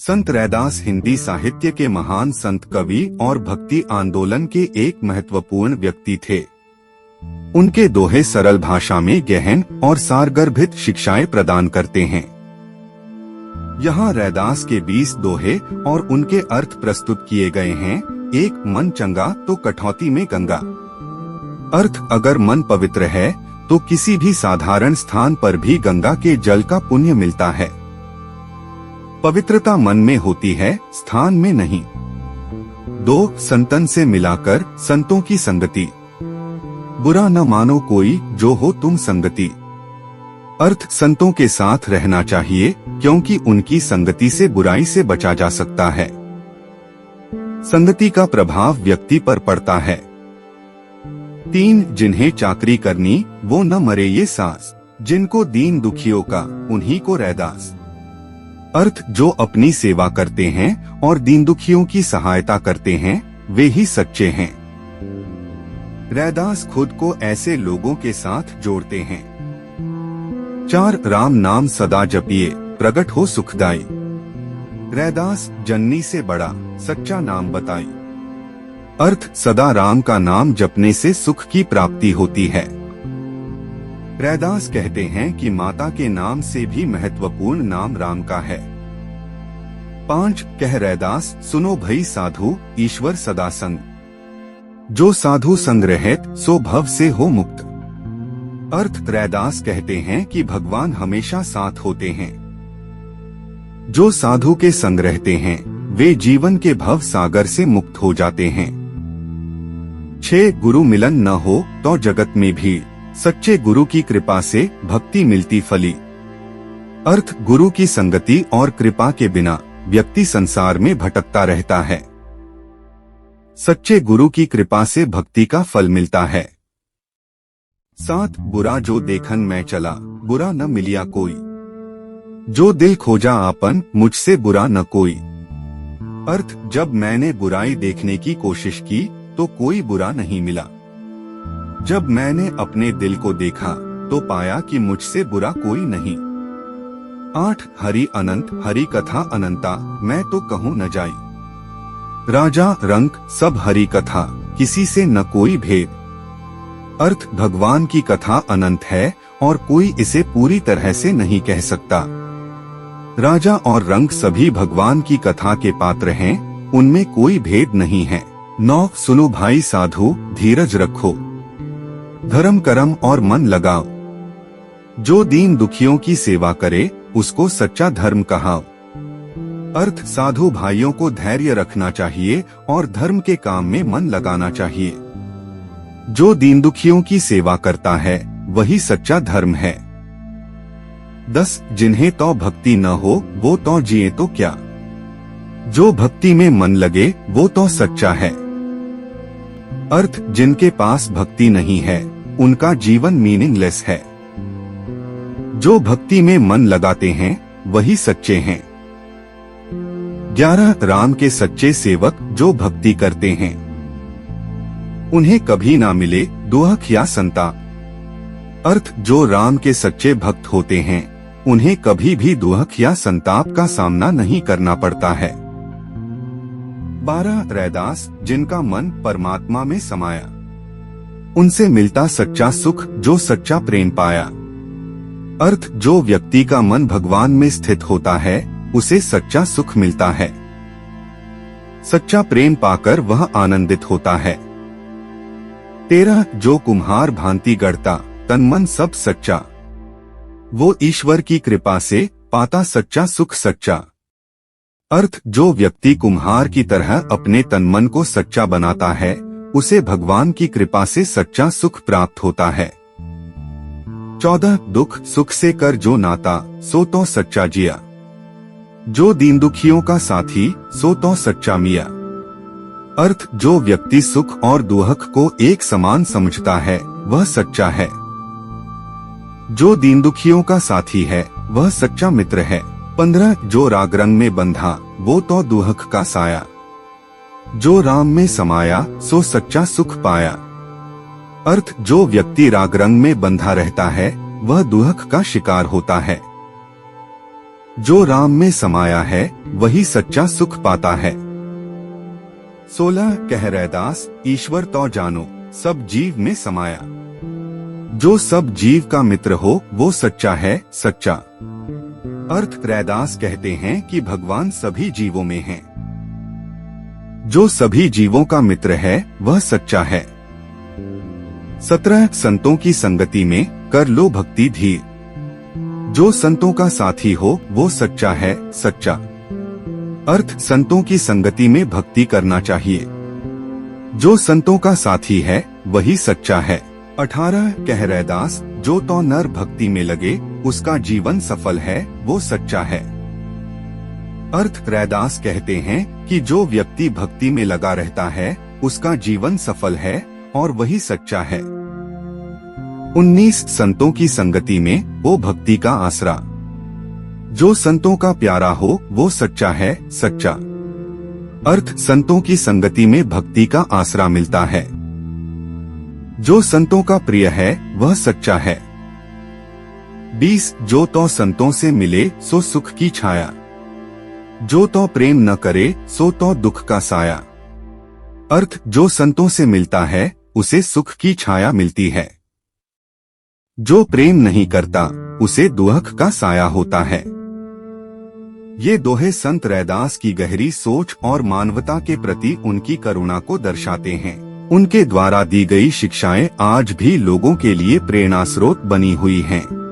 संत रैदास हिंदी साहित्य के महान संत, कवि और भक्ति आंदोलन के एक महत्वपूर्ण व्यक्ति थे। उनके दोहे सरल भाषा में गहन और सारगर्भित शिक्षाएं प्रदान करते हैं। यहाँ रैदास के 20 दोहे और उनके अर्थ प्रस्तुत किए गए हैं। एक, मन चंगा तो कठौती में गंगा। अर्थ, अगर मन पवित्र है तो किसी भी साधारण स्थान पर भी गंगा के जल का पुण्य मिलता है। पवित्रता मन में होती है, स्थान में नहीं। 2, संतन से मिलाकर संतों की संगति। बुरा न मानो कोई, जो हो तुम संगति। अर्थ, संतों के साथ रहना चाहिए क्योंकि उनकी संगति से बुराई से बचा जा सकता है। संगति का प्रभाव व्यक्ति पर पड़ता है। 3, जिन्हें चाकरी करनी वो न मरे ये सास। जिनको दीन दुखियों का उन्हीं को रैदास। अर्थ, जो अपनी सेवा करते हैं और दीन दुखियों की सहायता करते हैं वे ही सच्चे हैं। रैदास खुद को ऐसे लोगों के साथ जोड़ते हैं। 4, राम नाम सदा जपिए प्रगट हो सुखदाई। रैदास जननी से बड़ा सच्चा नाम बताई। अर्थ, सदा राम का नाम जपने से सुख की प्राप्ति होती है। रैदास कहते हैं कि माता के नाम से भी महत्वपूर्ण नाम राम का है। 5, कह रैदास सुनो भई साधु ईश्वर सदा संग। जो साधु संग रहत सो भव से हो मुक्त। अर्थ, रैदास कहते हैं कि भगवान हमेशा साथ होते हैं। जो साधु के संग रहते हैं वे जीवन के भव सागर से मुक्त हो जाते हैं। 6, गुरु मिलन न हो तो जगत में भी सच्चे गुरु की कृपा से भक्ति मिलती फली। अर्थ, गुरु की संगति और कृपा के बिना व्यक्ति संसार में भटकता रहता है। सच्चे गुरु की कृपा से भक्ति का फल मिलता है। 7, बुरा जो देखन मैं चला बुरा न मिलिया कोई। जो दिल खोजा आपन मुझसे बुरा न कोई। अर्थ, जब मैंने बुराई देखने की कोशिश की तो कोई बुरा नहीं मिला। जब मैंने अपने दिल को देखा तो पाया कि मुझसे बुरा कोई नहीं। 8, हरि अनंत हरि कथा अनंता मैं तो कहूँ न जाई। राजा रंक सब हरि कथा किसी से न कोई भेद। अर्थ, भगवान की कथा अनंत है और कोई इसे पूरी तरह से नहीं कह सकता। राजा और रंक सभी भगवान की कथा के पात्र हैं, उनमें कोई भेद नहीं है। 9, सुनो भाई साधु धीरज रखो धर्म कर्म और मन लगाओ। जो दीन दुखियों की सेवा करे उसको सच्चा धर्म कहाओ। अर्थ, साधु भाइयों को धैर्य रखना चाहिए और धर्म के काम में मन लगाना चाहिए। जो दीन दुखियों की सेवा करता है वही सच्चा धर्म है। 10, जिन्हें तो भक्ति न हो वो तो जिए तो क्या। जो भक्ति में मन लगे वो तो सच्चा है। अर्थ, जिनके पास भक्ति नहीं है उनका जीवन मीनिंगलेस है। जो भक्ति में मन लगाते हैं वही सच्चे हैं। 11, राम के सच्चे सेवक जो भक्ति करते हैं उन्हें कभी ना मिले दुख या संताप। अर्थ, जो राम के सच्चे भक्त होते हैं उन्हें कभी भी दुख या संताप का सामना नहीं करना पड़ता है। 12, रैदास जिनका मन परमात्मा में समाया उनसे मिलता सच्चा सुख जो सच्चा प्रेम पाया। अर्थ, जो व्यक्ति का मन भगवान में स्थित होता है उसे सच्चा सुख मिलता है। सच्चा प्रेम पाकर वह आनंदित होता है। 13, जो कुम्हार भांति गढ़ता तन मन सब सच्चा। वो ईश्वर की कृपा से पाता सच्चा सुख सच्चा। अर्थ, जो व्यक्ति कुम्हार की तरह अपने तन मन को सच्चा बनाता है उसे भगवान की कृपा से सच्चा सुख प्राप्त होता है। 14, दुख सुख से कर जो नाता सो तो सच्चा जिया। जो दीन दुखियों का साथी सो तो सच्चा मिया। अर्थ, जो व्यक्ति सुख और दुख को एक समान समझता है वह सच्चा है। जो दीन दुखियों का साथी है वह सच्चा मित्र है। 15, जो राग रंग में बंधा वो तो दुख का साया। जो राम में समाया सो सच्चा सुख पाया। अर्थ, जो व्यक्ति राग रंग में बंधा रहता है वह दुख का शिकार होता है। जो राम में समाया है वही सच्चा सुख पाता है। 16 कह रैदास ईश्वर तो जानो सब जीव में समाया। जो सब जीव का मित्र हो वो सच्चा है सच्चा। अर्थ रैदास कहते हैं कि भगवान सभी जीवों में हैं। जो सभी जीवों का मित्र है वह सच्चा है। 17 संतों की संगति में कर लो भक्ति धीर। जो संतों का साथी हो वो सच्चा है सच्चा। अर्थ संतों की संगति में भक्ति करना चाहिए। जो संतों का साथी है वही सच्चा है। 18 कह रैदास जो तो नर भक्ति में लगे उसका जीवन सफल है वो सच्चा है। अर्थ रैदास कहते हैं कि जो व्यक्ति भक्ति में लगा रहता है उसका जीवन सफल है और वही सच्चा है। 19 संतों की संगति में वो भक्ति का आसरा। जो संतों का प्यारा हो वो सच्चा है सच्चा। अर्थ संतों की संगति में भक्ति का आसरा मिलता है। जो संतों का प्रिय है वह सच्चा है। 20 जो तो संतों से मिले सो सुख की छाया। जो तो प्रेम न करे सो तो दुख का साया। अर्थ जो संतों से मिलता है उसे सुख की छाया मिलती है। जो प्रेम नहीं करता उसे दुख का साया होता है। ये दोहे संत रैदास की गहरी सोच और मानवता के प्रति उनकी करुणा को दर्शाते हैं। उनके द्वारा दी गई शिक्षाएं आज भी लोगों के लिए प्रेरणा स्रोत बनी हुई हैं।